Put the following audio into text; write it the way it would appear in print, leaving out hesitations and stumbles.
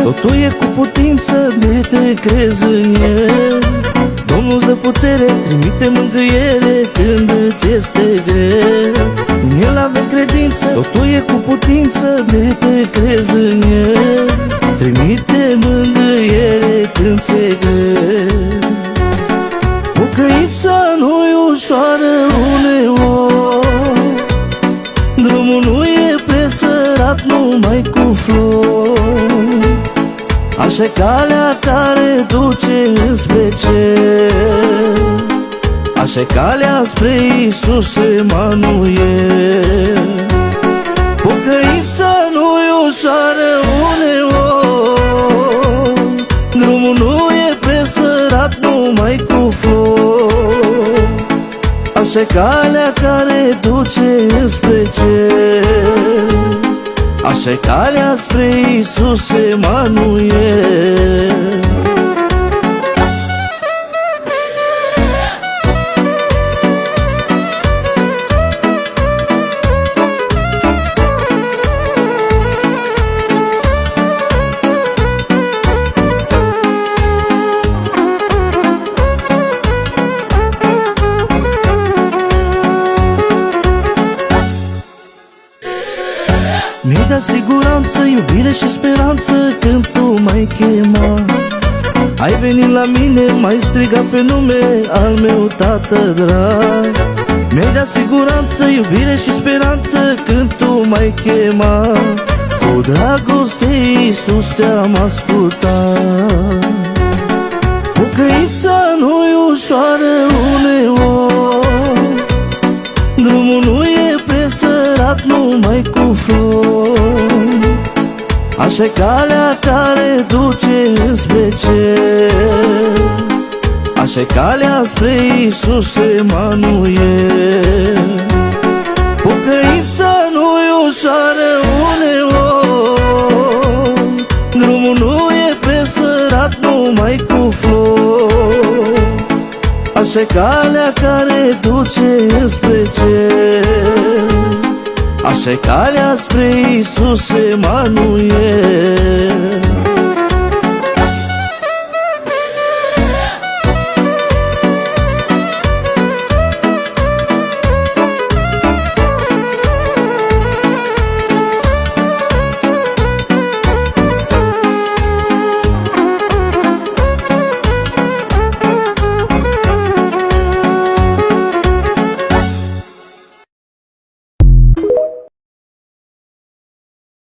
Totul e cu putință de te crezi în El. Domnul dă putere, trimite mângâiere când îți este greu. În El avem credință, totul e cu putință de te crezi în El. Trimite mângâiere când ți-e greu. Pocăința nu-i ușoară uneori, drumul nu e presărat numai cu flori. Așa-i calea care duce înspre cer, așa-i calea spre Iisus Emanuel. Pocăința nu-i ușoară uneori, drumul nu e presărat numai cu flori. Așa-i calea care duce înspre cer, așa-i calea spre Iisus Emanuel. Mi-ai dat siguranță, iubire și speranță când tu m-ai chemat. Ai venit la mine, m-ai strigat pe nume al meu Tată drag. Mi-ai dat siguranță, iubire și speranță când tu m-ai chemat. Cu dragoste, Iisus, te-am ascultat. Pocăința nu-i ușoară uneori, drumul nu e presărat numai cu flori. Așa-i calea care duce înspre cer, așa-i calea spre Iisus Emanuel. Pocăința nu-i ușoară uneori, drumul nu e presărat numai cu flori. Așa-i calea care duce înspre cer, așa-i calea spre Iisus Emanuel.